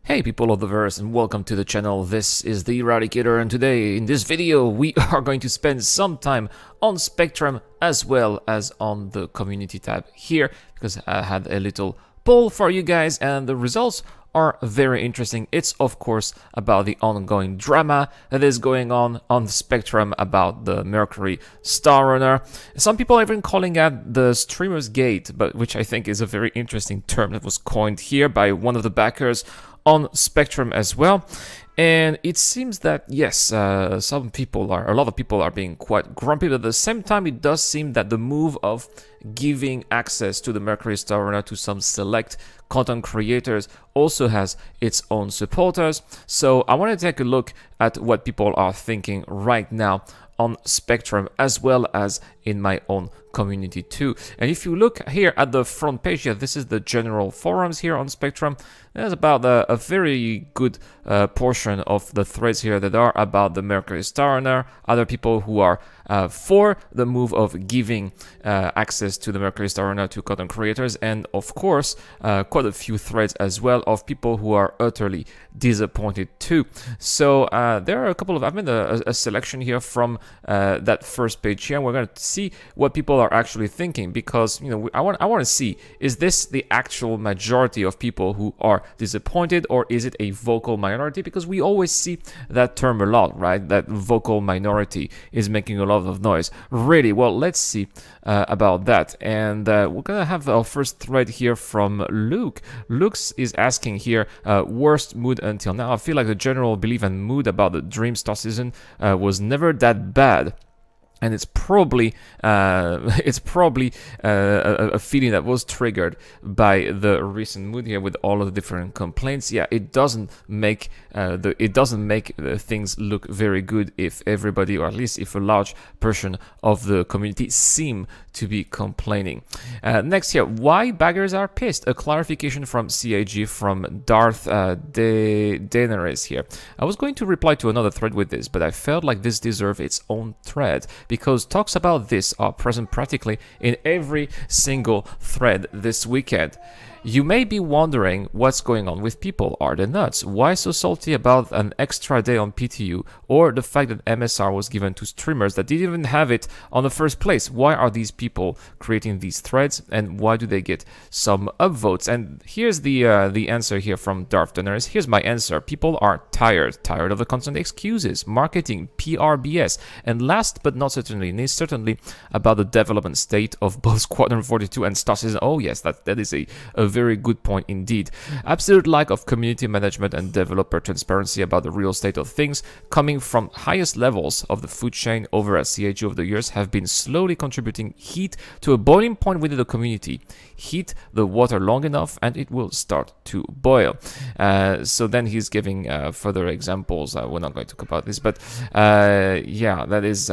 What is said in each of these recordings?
Hey people of the verse, and welcome to the channel. This is the Eradicator, and today in this video we are going to spend some time on Spectrum as well as on the community tab here, because I had a little poll for you guys and the results are very interesting. It's of course about the ongoing drama that is going on Spectrum about the Mercury StarRunner. Some people are even calling it the Streamergate, but which I think is a very interesting term that was coined here by one of the backers on Spectrum as well. And it seems that yes, a lot of people are being quite grumpy, but at the same time it does seem that the move of giving access to the Mercury StarRunner to some select content creators also has its own supporters. So I want to take a look at what people are thinking right now on Spectrum as well as in my own community too. And if you look here at the front page here, this is the general forums here on Spectrum. There's about a very good portion of the threads here that are about the Mercury StarRunner, other people who are for the move of giving access to the Mercury StarRunner to content creators, and of course quite a few threads as well of people who are utterly disappointed too. So there are a couple of, I've made a selection here from that first page here, and we're going to see what people are actually thinking, because I want to see, is this the actual majority of people who are disappointed, or is it a vocal minority? Because we always see that term a lot, right? That vocal minority is making a lot of noise. Really? Well, let's see about that. And we're gonna have our first thread here from Luke. Luke is asking here, worst mood until now. I feel like the general belief and mood about the Dream Star season was never that bad. And it's probably a feeling that was triggered by the recent mood here with all of the different complaints. Yeah, it doesn't make things look very good if everybody, or at least if a large portion of the community seem to be complaining. Next here, why baggers are pissed? A clarification from CAG from Darth Daenerys here. I was going to reply to another thread with this, but I felt like this deserved its own thread, because talks about this are present practically in every single thread this weekend. You may be wondering what's going on with people. Are they nuts? Why so salty about an extra day on PTU, or the fact that MSR was given to streamers that didn't even have it on the first place? Why are these people creating these threads, and why do they get some upvotes? And here's the answer here from Darth Daenerys. Here's my answer. People are tired of the constant excuses, marketing, PRBS, and last but not certainly about the development state of both Squadron 42 and Star Citizen. Oh yes, that is a very good point indeed. Absolute lack of community management and developer transparency about the real state of things coming from highest levels of the food chain over at CAG over the years have been slowly contributing heat to a boiling point within the community. Heat the water long enough and it will start to boil. So then he's giving further examples. We're not going to talk about this, but yeah, that is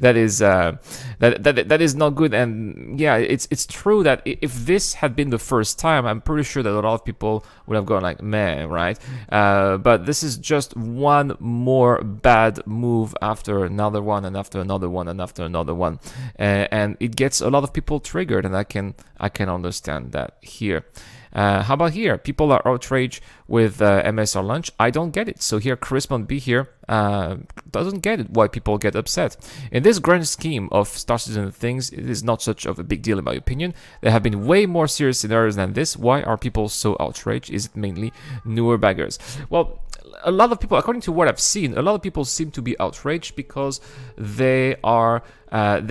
that is not good. And yeah, it's true that if this had been the first time, I'm pretty sure that a lot of people would have gone like, meh, right? But this is just one more bad move after another one, and after another one, and after another one, and it gets a lot of people triggered, and I can understand that here. How about here? People are outraged with MSR launch. I don't get it. So here, Crispon B here doesn't get it, why people get upset. In this grand scheme of Star Citizen things, it is not such of a big deal in my opinion. There have been way more serious scenarios than this. Why are people so outraged? Is it mainly newer baggers? Well, a lot of people, according to what I've seen, a lot of people seem to be outraged because they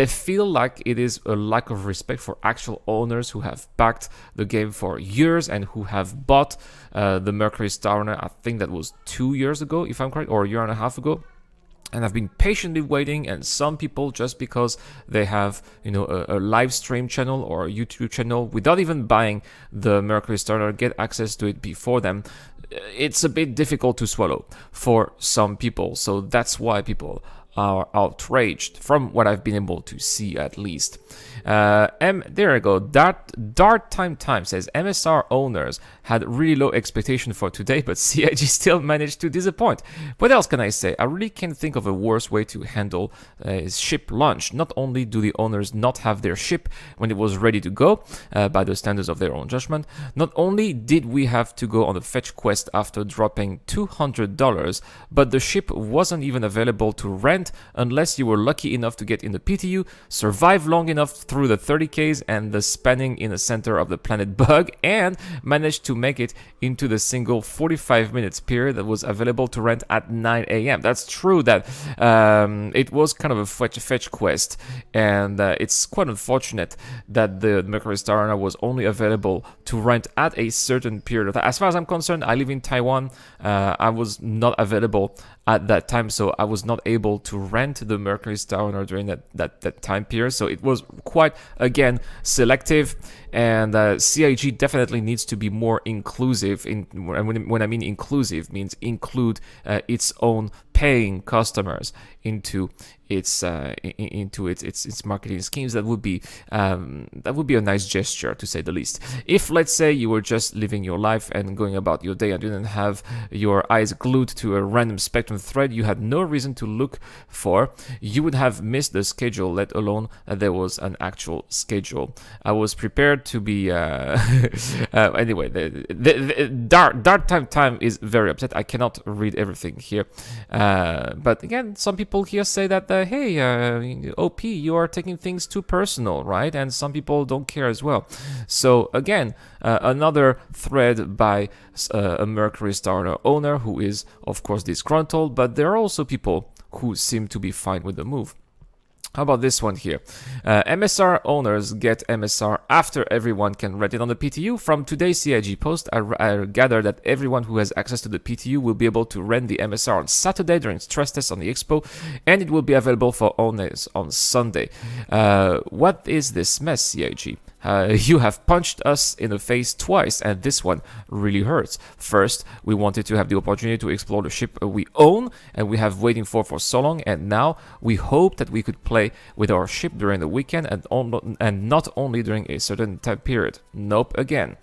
feel like it is a lack of respect for actual owners who have backed the game for years and who have bought the Mercury StarRunner. I think that was 2 years ago, if I'm correct, or a year and a half ago. And I've been patiently waiting, and some people, just because they have a live stream channel or a YouTube channel without even buying the Mercury StarRunner, get access to it before them. It's a bit difficult to swallow for some people, so that's why people are outraged, from what I've been able to see at least. There I go. Dart Time says MSR owners had really low expectation for today, but CIG still managed to disappoint. What else can I say? I really can't think of a worse way to handle ship launch. Not only do the owners not have their ship when it was ready to go, by the standards of their own judgment, not only did we have to go on a fetch quest after dropping $200, but the ship wasn't even available to rent unless you were lucky enough to get in the PTU, survive long enough through the 30Ks and the spanning in the center of the planet bug, and managed to make it into the single 45 minutes period that was available to rent at 9 a.m. That's true that it was kind of a fetch quest, and it's quite unfortunate that the Mercury StarRunner was only available to rent at a certain period of time. As far as I'm concerned, I live in Taiwan. I was not available at that time, so I was not able to rent the Mercury StarRunner during that time period. So it was quite, again, selective, and CIG definitely needs to be more inclusive. When I mean inclusive, means include its own paying customers into its marketing schemes. That would be a nice gesture, to say the least. If, let's say, you were just living your life and going about your day and didn't have your eyes glued to a random Spectrum thread you had no reason to look for, you would have missed the schedule, let alone that there was an actual schedule. I was prepared to be anyway. The Dart Time is very upset. I cannot read everything here, but again, some people here say that hey, OP, you are taking things too personal, right? And some people don't care as well. So again, another thread by a Mercury StarRunner owner who is, of course, disgruntled, but there are also people who seem to be fine with the move. How about this one here? MSR owners get MSR after everyone can rent it on the PTU. From today's CIG post, I gather that everyone who has access to the PTU will be able to rent the MSR on Saturday during stress tests on the Expo, and it will be available for owners on Sunday. What is this mess, CIG? You have punched us in the face twice, and this one really hurts. First, we wanted to have the opportunity to explore the ship we own and we have waiting for so long, and now we hope that we could play with our ship during the weekend and not only during a certain time period. Nope, again.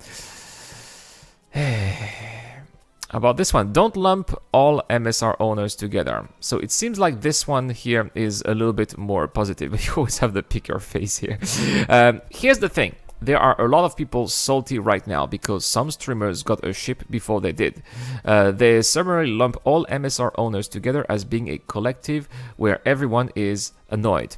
About this one, don't lump all MSR owners together. So it seems like this one here is a little bit more positive. You always have the pick your face here. Here's the thing. There are a lot of people salty right now because some streamers got a ship before they did. They summarily lump all MSR owners together as being a collective where everyone is annoyed.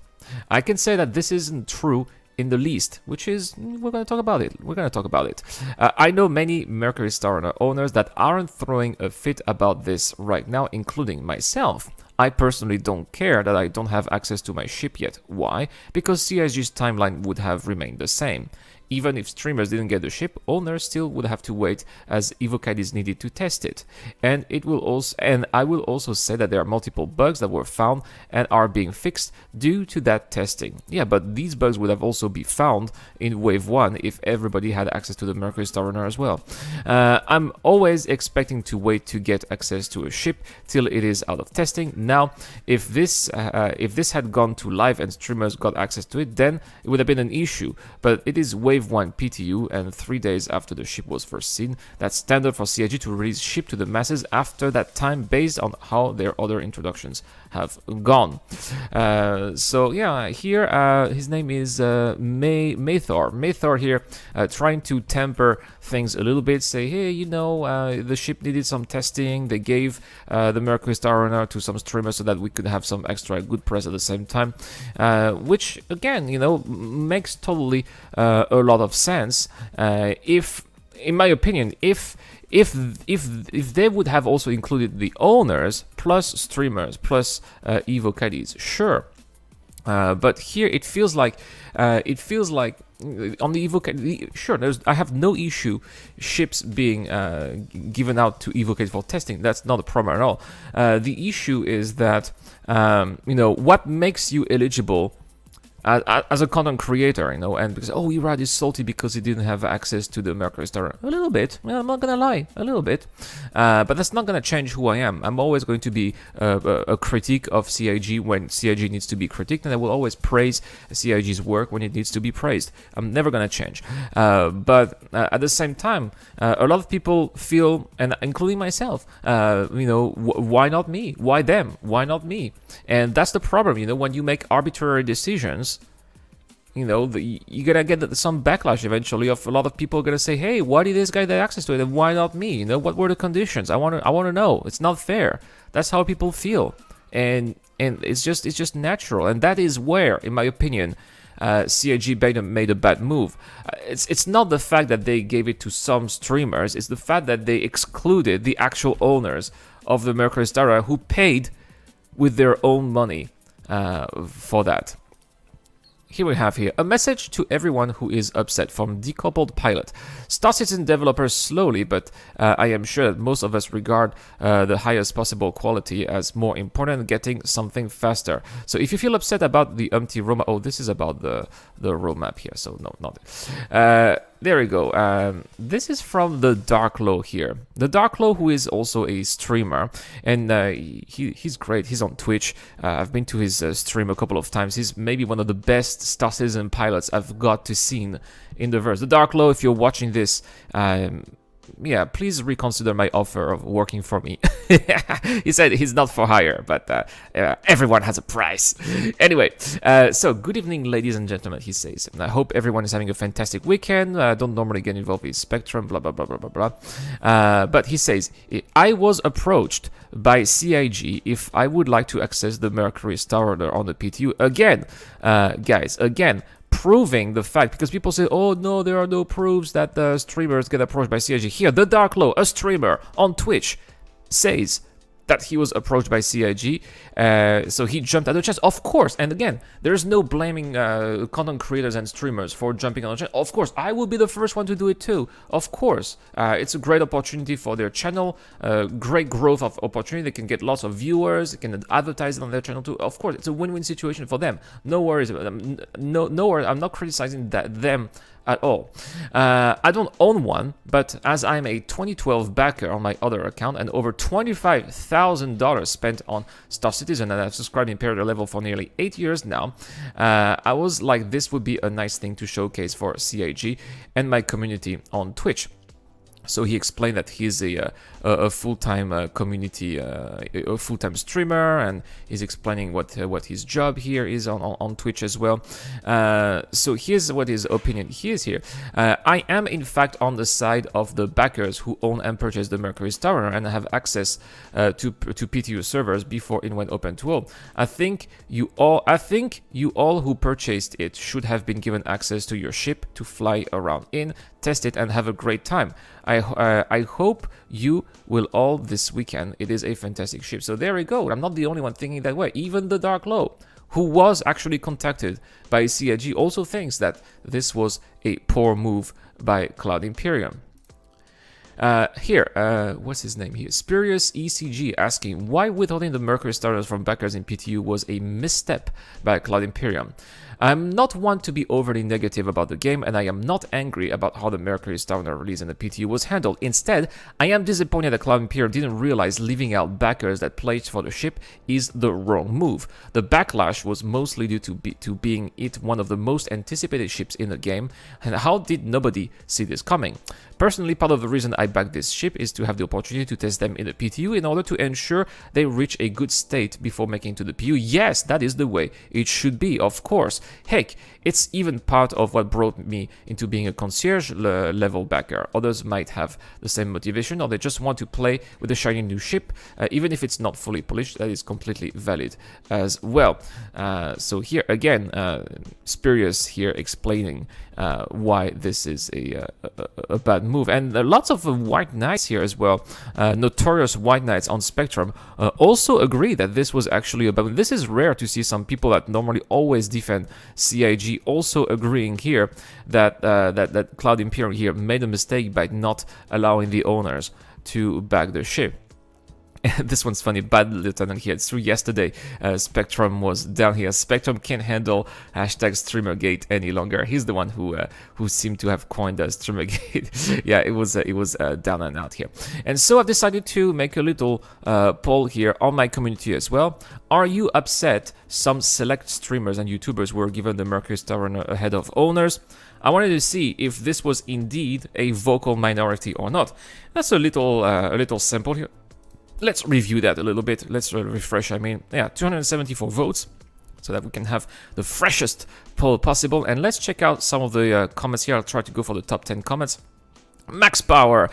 I can say that this isn't true in the least, which is, we're going to talk about it. I know many Mercury StarRunner owners that aren't throwing a fit about this right now, including myself. I personally don't care that I don't have access to my ship yet. Why? Because CIG's timeline would have remained the same. Even if streamers didn't get the ship, owners still would have to wait as EvoCAD is needed to test it. And I will also say that there are multiple bugs that were found and are being fixed due to that testing. Yeah, but these bugs would have also been found in Wave 1 if everybody had access to the Mercury StarRunner as well. I'm always expecting to wait to get access to a ship till it is out of testing. Now, if this had gone to live and streamers got access to it, then it would have been an issue. But it is Wave 1 PTU and 3 days after the ship was first seen. That's standard for CIG to release ship to the masses after that time based on how their other introductions have gone. So yeah, here his name is Maythor. Maythor here trying to temper things a little bit, say, hey, you know, the ship needed some testing. They gave the Mercury StarRunner to some streamers so that we could have some extra good press at the same time, which again, you know, makes totally a lot of sense. If, in my opinion, if they would have also included the owners plus streamers plus EvoCADs, sure. But here it feels like on the EvoCAD, sure, I have no issue ships being given out to EvoCAD for testing. That's not a problem at all. The issue is that you know, what makes you eligible as a content creator, you know, and because, oh, Erad is salty because he didn't have access to the Mercury StarRunner. A little bit. Well, I'm not gonna lie, a little bit. But that's not gonna change who I am. I'm always going to be a critic of CIG when CIG needs to be critiqued, and I will always praise CIG's work when it needs to be praised. I'm never gonna change. But at the same time, a lot of people feel, and including myself, you know, why not me? Why them? Why not me? And that's the problem, you know, when you make arbitrary decisions, you know, you're gonna get some backlash eventually of a lot of people gonna say, hey, why did this guy get access to it and why not me? You know, what were the conditions? I want to know. It's not fair. That's how people feel, and it's just natural, and that is where, in my opinion, CIG made a bad move. It's not the fact that they gave it to some streamers, it's the fact that they excluded the actual owners of the Mercury StarRunner who paid with their own money for that. Here we have a message to everyone who is upset from Decoupled Pilot. Star Citizen developers slowly, but I am sure that most of us regard the highest possible quality as more important than getting something faster. So if you feel upset about the empty roadmap, oh, this is about the roadmap here, so no, not it. There we go. This is from the Dark Low here. The Dark Low, who is also a streamer, and he's great. He's on Twitch. I've been to his stream a couple of times. He's maybe one of the best Star Citizen pilots I've got to see in the verse. The Dark Low, if you're watching this, yeah, please reconsider my offer of working for me. He said he's not for hire, but everyone has a price. Anyway, so good evening, ladies and gentlemen, he says. I hope everyone is having a fantastic weekend. Don't normally get involved with Spectrum, blah, blah, blah, blah, blah, blah. But he says, I was approached by CIG if I would like to access the Mercury StarRunner on the PTU. Again, guys, again, proving the fact, because people say, oh no, there are no proofs that the streamers get approached by CIG. Here, the Dark Low, a streamer on Twitch, says that he was approached by CIG, so he jumped at the chance. Of course, and again, there's no blaming content creators and streamers for jumping on the chance. Of course, I will be the first one to do it too. Of course, it's a great opportunity for their channel, great growth of opportunity. They can get lots of viewers, they can advertise it on their channel too. Of course, it's a win-win situation for them. No worries about them. No worries. I'm not criticizing them at all. I don't own one, but as I'm a 2012 backer on my other account and over $25,000 spent on Star Citizen, and I've subscribed Imperial level for nearly 8 years now, I was like, this would be a nice thing to showcase for CIG and my community on Twitch. So he explained that he's a full-time community, a full-time streamer, and he's explaining what his job here is on Twitch as well. So here's what his opinion is here. I am in fact on the side of the backers who own and purchase the Mercury StarRunner and have access to PTU servers before it went open to all. I think you all who purchased it should have been given access to your ship to fly around in, test it, and have a great time. I hope you will all this weekend. It is a fantastic ship. So there we go. I'm not the only one thinking that way. Even the Dark Low, who was actually contacted by CIG, also thinks that this was a poor move by Cloud Imperium. What's his name here? Spurious ECG asking why withholding the Mercury StarRunners from backers in PTU was a misstep by Cloud Imperium. I'm not one to be overly negative about the game, and I am not angry about how the Mercury StarRunner release in the PTU was handled. Instead, I am disappointed that Cloud Imperium didn't realize leaving out backers that pledged for the ship is the wrong move. The backlash was mostly due to being it one of the most anticipated ships in the game, and how did nobody see this coming? Personally, part of the reason I backed this ship is to have the opportunity to test them in the PTU in order to ensure they reach a good state before making to the PU. Yes, that is the way it should be, of course. Heck, it's even part of what brought me into being a concierge level backer. Others might have the same motivation, or they just want to play with a shiny new ship, even if it's not fully polished. That is completely valid as well. So here again, Spurious here explaining why this is a bad move. And lots of White Knights here as well, notorious White Knights on Spectrum, also agree that this was actually a bad move. This is rare to see some people that normally always defend CIG also agreeing here that that Cloud Imperium here made a mistake by not allowing the owners to back the ship. This one's funny. Bad Lieutenant here. It's true. Yesterday, Spectrum was down here. Spectrum can't handle hashtag Streamergate any longer. He's the one who seemed to have coined Streamergate. Yeah, it was down and out here. And so I've decided to make a little poll here on my community as well. Are you upset some select streamers and YouTubers were given the Mercury StarRunner ahead of owners? I wanted to see if this was indeed a vocal minority or not. That's a little simple here. Let's review that a little bit. Let's refresh. I mean, yeah, 274 votes, so that we can have the freshest poll possible. And let's check out some of the comments here. I'll try to go for the top 10 comments. Max Power,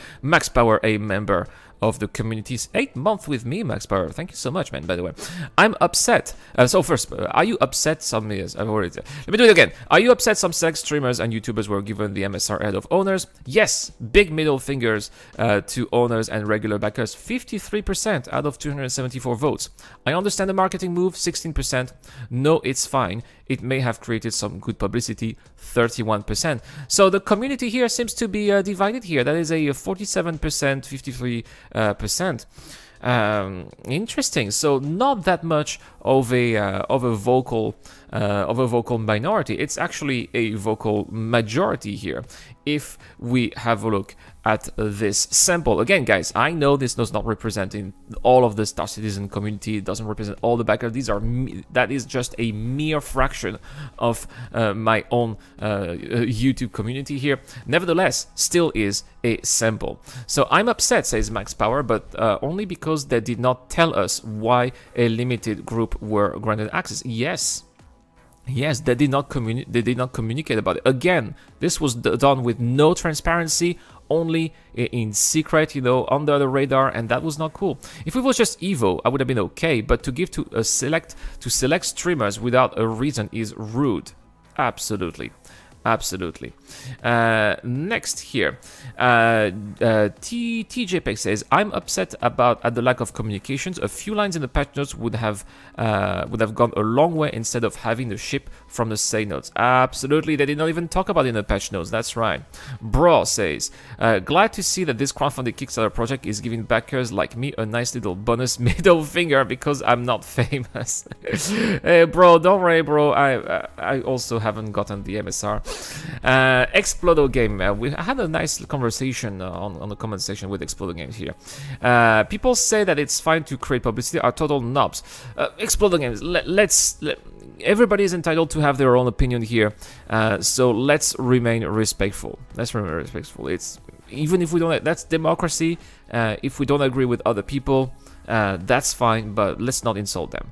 a member of the community's 8th month with me, Max Power. Thank you so much, man, by the way. I'm upset. So first, are you upset some... Yes, I've already... Let me do it again. Are you upset some select streamers and YouTubers were given the MSR ahead of owners? Yes. Big middle fingers to owners and regular backers. 53% out of 274 votes. I understand the marketing move, 16%. No, it's fine. It may have created some good publicity, 31%. So the community here seems to be divided here. That is a 47%, 53%. Interesting. So not that much of a vocal minority. It's actually a vocal majority here. If we have a look at this sample again, guys, I know this does not represent in all of the Star Citizen community. It doesn't represent all the backers. That is just a mere fraction of my own YouTube community here. Nevertheless, still is a sample. So I'm upset, says Max Power, but only because they did not tell us why a limited group were granted access. Yes, they did not communicate about it. Again, this was done with no transparency, only in secret, you know, under the radar, and that was not cool. If it was just Evo, I would have been okay, but to give to select streamers without a reason is rude. Absolutely. Next here, TJPEG says, I'm upset at the lack of communications. A few lines in the patch notes would have gone a long way instead of having the ship from the say notes. Absolutely, they did not even talk about it in the patch notes. That's right. Bro says, glad to see that this crowdfunded Kickstarter project is giving backers like me a nice little bonus middle finger because I'm not famous. Hey, bro, don't worry, bro. I also haven't gotten the MSR. Explodo Game, we had a nice conversation on the comment section with Explodo Games here. People say that it's fine to create publicity, are total knobs. Explodo Games, everybody is entitled to have their own opinion here, so let's remain respectful. It's even if we don't, that's democracy. If we don't agree with other people, that's fine, but let's not insult them.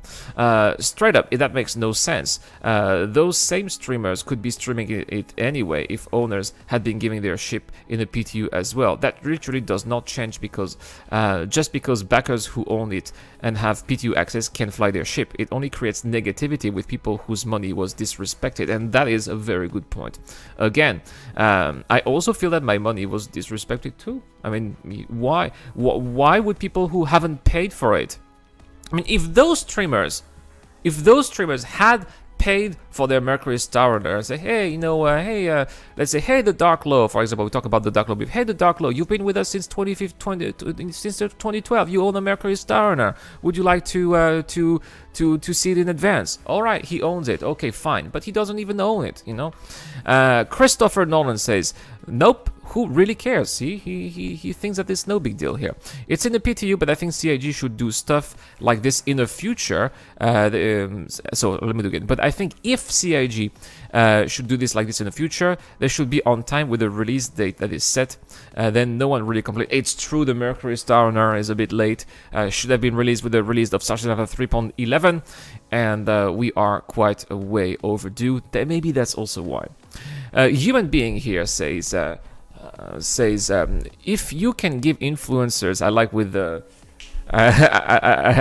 Straight up, that makes no sense. Those same streamers could be streaming it anyway if owners had been giving their ship in a PTU as well. That literally does not change because just because backers who own it and have PTU access can fly their ship. It only creates negativity with people whose money was disrespected, and that is a very good point. Again, I also feel that my money was disrespected too. I mean, why would people who haven't paid for it? I mean, if those streamers had paid for their Mercury StarRunner, say, hey, you know, let's say, hey, the Dark Law, for example, we talk about the Dark Law. Hey, the Dark Law, you've been with us since 2012. You own a Mercury StarRunner. Would you like to see it in advance? All right, he owns it. Okay, fine, but he doesn't even own it. You know, Christopher Nolan says, nope. Who really cares? He thinks that it's no big deal here. It's in the PTU, but I think CIG should do stuff like this in the future. So let me do it again. But I think if CIG should do this like this in the future, they should be on time with the release date that is set. Then no one really complains. It's true, the Mercury StarRunner is a bit late. Should have been released with the release of Star Citizen 3.11, and we are quite a way overdue. Maybe that's also why. Human Being here says, if you can give influencers, I like with the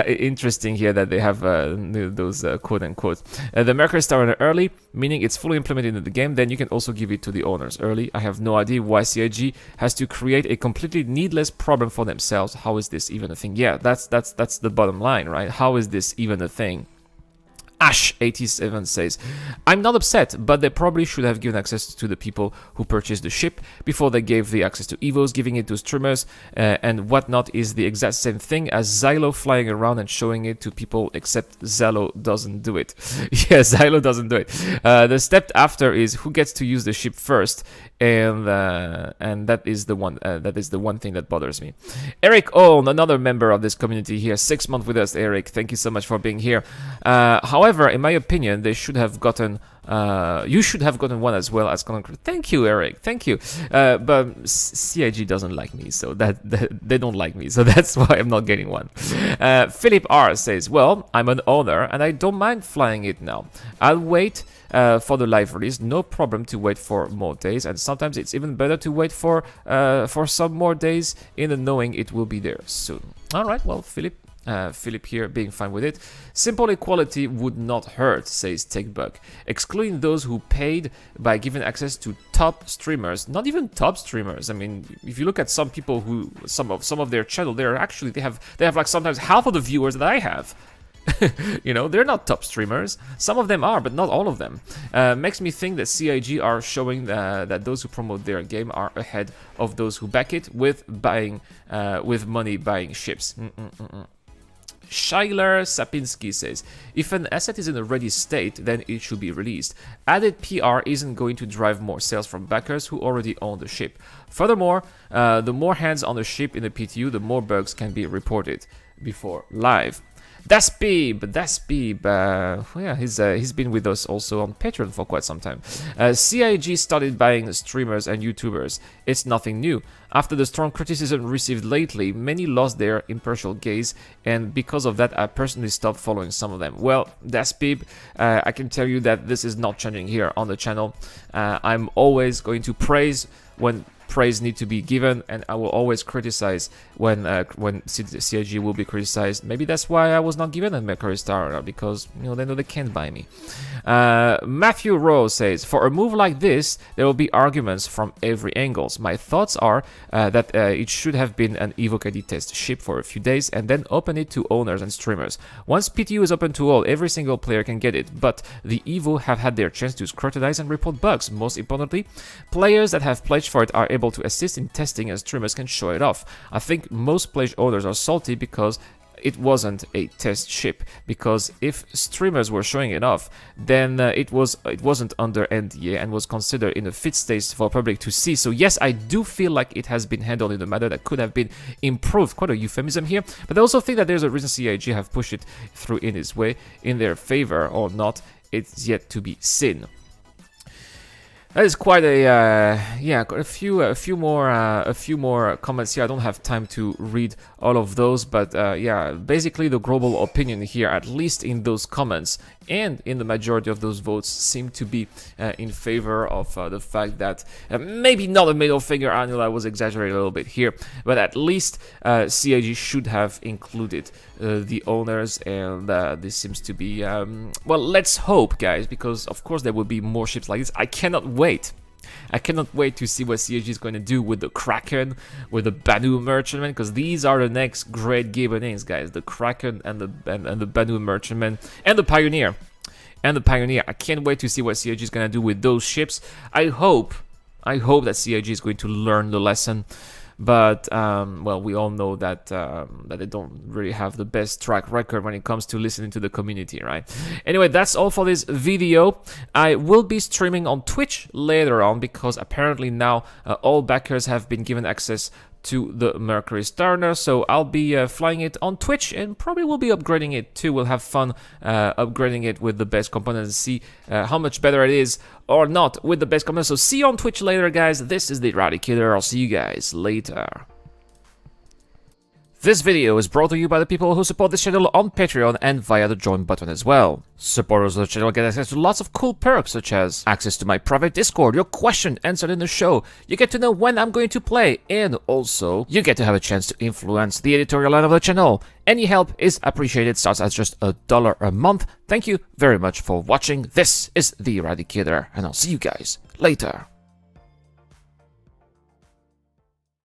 interesting here that they have those quote unquote the Mercury StarRunner early, meaning it's fully implemented in the game, then you can also give it to the owners early. I have no idea why CIG has to create a completely needless problem for themselves. How is this even a thing? Yeah, that's the bottom line, right? How is this even a thing? Ash87 says, I'm not upset, but they probably should have given access to the people who purchased the ship before they gave the access to Evos. Giving it to streamers and whatnot is the exact same thing as Xylo flying around and showing it to people, except Xylo doesn't do it. Yeah, Xylo doesn't do it. The step after is who gets to use the ship first, and that is the one thing that bothers me. Eric Owen, another member of this community here, 6 months with us. Eric, thank you so much for being here. However, in my opinion, they should have gotten you should have gotten one as well as Conqueror. Thank you, Eric. Thank you. But CIG doesn't like me, so that they don't like me, so that's why I'm not getting one. Philip R says, well, I'm an owner and I don't mind flying it now. I'll wait for the live release. No problem to wait for more days, and sometimes it's even better to wait for some more days in the knowing it will be there soon. All right, well, Philip here being fine with it. Simple equality would not hurt, says TechBug. Excluding those who paid by giving access to top streamers, not even top streamers. I mean, if you look at some people who some of their channel, they have like sometimes half of the viewers that I have. You know, they're not top streamers. Some of them are, but not all of them. Makes me think that CIG are showing that those who promote their game are ahead of those who back it with money buying ships. Schuyler Sapinski says, if an asset is in a ready state, then it should be released. Added PR isn't going to drive more sales from backers who already own the ship. Furthermore, the more hands on the ship in the PTU, the more bugs can be reported before live. That's Beeb. Yeah, he's been with us also on Patreon for quite some time. CIG started buying streamers and YouTubers. It's nothing new. After the strong criticism received lately, many lost their impartial gaze, and because of that, I personally stopped following some of them. Well, that's Beeb. I can tell you that this is not changing here on the channel. I'm always going to praise when praise need to be given, and I will always criticize when CIG will be criticized. Maybe that's why I was not given a Mercury StarRunner, because you know they know they can't buy me. Matthew Rowe says, for a move like this, there will be arguments from every angles. My thoughts are that it should have been an Evo KD test ship for a few days and then open it to owners and streamers. Once PTU is open to all, every single player can get it, but the Evo have had their chance to scrutinize and report bugs. Most importantly, players that have pledged for it are able to assist in testing, and streamers can show it off. I think most pledge owners are salty because it wasn't a test ship, because if streamers were showing it off, then it wasn't under NDA and was considered in a fit state for public to see. So yes, I do feel like it has been handled in a manner that could have been improved. Quite a euphemism here, but I also think that there's a reason CIG have pushed it through in its way, in their favor or not. It's yet to be seen. That is quite a yeah, a few more comments here. I don't have time to read all of those, but yeah, basically the global opinion here, at least in those comments and in the majority of those votes, seem to be in favor of the fact that maybe not a middle finger, I know I was exaggerating a little bit here, but at least CIG should have included the owners, and this seems to be well, let's hope, guys, because of course there will be more ships like this. I cannot wait to see what CIG is going to do with the Kraken, with the Banu Merchantman, because these are the next great Gabonese, guys. The Kraken and the Banu Merchantman and the Pioneer. I can't wait to see what CIG is going to do with those ships. I hope that CIG is going to learn the lesson. But well, we all know that that they don't really have the best track record when it comes to listening to the community, right? Anyway, that's all for this video. I will be streaming on Twitch later on, because apparently now all backers have been given access to the Mercury StarRunner, so I'll be flying it on Twitch, and probably will be upgrading it too. We'll have fun upgrading it with the best components and see how much better it is or not with the best components. So see you on Twitch later, guys. This is the Eradicator. I'll see you guys later. This video is brought to you by the people who support this channel on Patreon and via the join button as well. Supporters of the channel get access to lots of cool perks, such as access to my private Discord, your question answered in the show, you get to know when I'm going to play, and also you get to have a chance to influence the editorial line of the channel. Any help is appreciated, starts at just $1 a month. Thank you very much for watching. This is the Eradicator, and I'll see you guys later.